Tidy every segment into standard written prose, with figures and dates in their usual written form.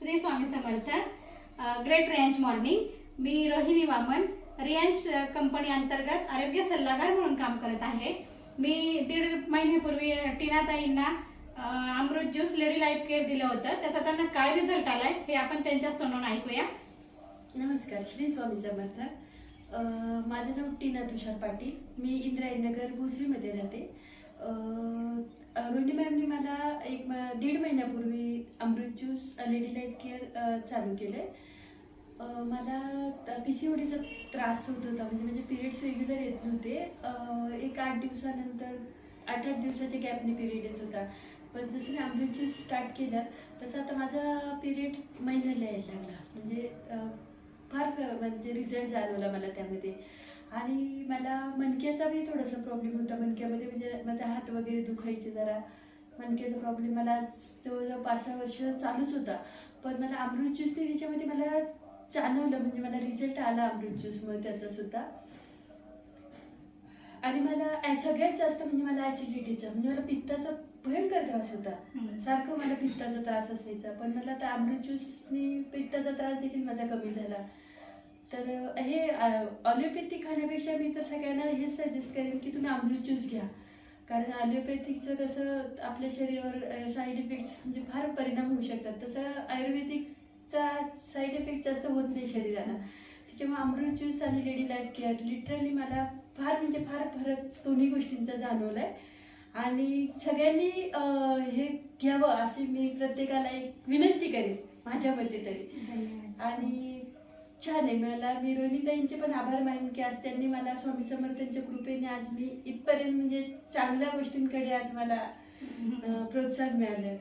Shri Swami Samarth. Great Riyansh morning. मी Rohini Waman Riyansh company अंतर्गत आरोग्य सल्लागार म्हणून काम करत आहे. मी 1.5 महिन्यापूर्वी टीनाताईंना अमृत ज्यूस लेडी लाईफ केअर दिलं होतं. त्याचा त्यांना काय रिझल्ट आलाय हे आपण त्यांच्याच तोंडून ऐकूया. नमस्कार, श्री स्वामी समर्थ. माझं नाव टीना तुषार पाटील. मी इंद्रायणनगर भोसरीमध्ये राहते. रोहिणी मॅमनी मला 1.5 महिन्यापूर्वी अमृत ज्यूस लेडी लाईफ केअर चालू केलं आहे. मला PCODचा त्रास होत होता, म्हणजे पिरियड्स रेग्युलर येत नव्हते. 8 दिवसानंतर 8 दिवसाच्या गॅपने पिरियड येत होता. पण जसं मी अमृत ज्यूस स्टार्ट केलं तसं आता माझा पिरियड महिन्याला यायला लागला. म्हणजे रिझल्ट जाणवला मला त्यामध्ये. आणि मला मणक्याचा बी थोडासा प्रॉब्लेम होता. मणक्यामध्ये म्हणजे माझा हात वगैरे दुखायचे जरा. मणक्याचा प्रॉब्लेम मला जवळजवळ 5-6 वर्ष चालूच होता. पण मला अमृत ज्यूसने त्याच्यामध्ये मला जाणवलं, म्हणजे मला रिझल्ट आला अमृत ज्यूसमुळे त्याचा सुद्धा. आणि मला सगळ्यात जास्त म्हणजे मला ॲसिडिटीचा, म्हणजे मला पित्ताचा भयंकर त्रास होता. सारखं मला पित्ताचा त्रास असायचा. पण मला त्या अमृत ज्यूसनी पित्ताचा त्रास देखील माझा कमी झाला. तर हे ॲलोपॅथिक खाण्यापेक्षा मी तर सगळ्यांना हेच सजेस्ट करेन की तुम्ही अमृत ज्यूस घ्या. कारण ॲलोपॅथिकचं कसं आपल्या शरीरावर साईड इफेक्ट्स म्हणजे फार परिणाम होऊ शकतात. तसं आयुर्वेदिकचा साईड इफेक्ट जास्त होत नाही शरीराला. त्याच्यामुळे अमृत ज्यूस आणि लेडी लाईफ केअर लिटरली मला फार फरक दोन्ही गोष्टींचा जाणवला आहे. आणि सगळ्यांनी हे घ्यावं अशी मी प्रत्येकाला एक विनंती करेन, माझ्या मते तरी. आणि छान आहे. मी रोहिणीताईंचे पण आभार मानेन की आज त्यांनी मला स्वामी समर्थांच्या कृपेने आज मी इथपर्यंत म्हणजे चांगल्या गोष्टींकडे आज मला प्रोत्साहन मिळालं.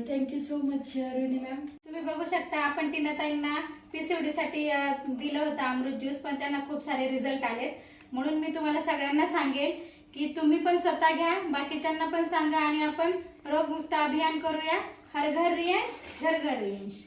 Thank you so much Rohini ma'am. तुम्ही बघू शकता आपण टीनाताईंना PCOD साठी दिलं होतं अमृत ज्यूस, पण त्यांना खूप सारे रिझल्ट आलेत. म्हणून मी तुम्हाला सगळ्यांना सांगेल की तुम्ही पण स्वतः घ्या, बाकीच्यांना पण सांगा आणि आपण रोगमुक्त अभियान करूया. हर घर रियांश, घर घर रियांश.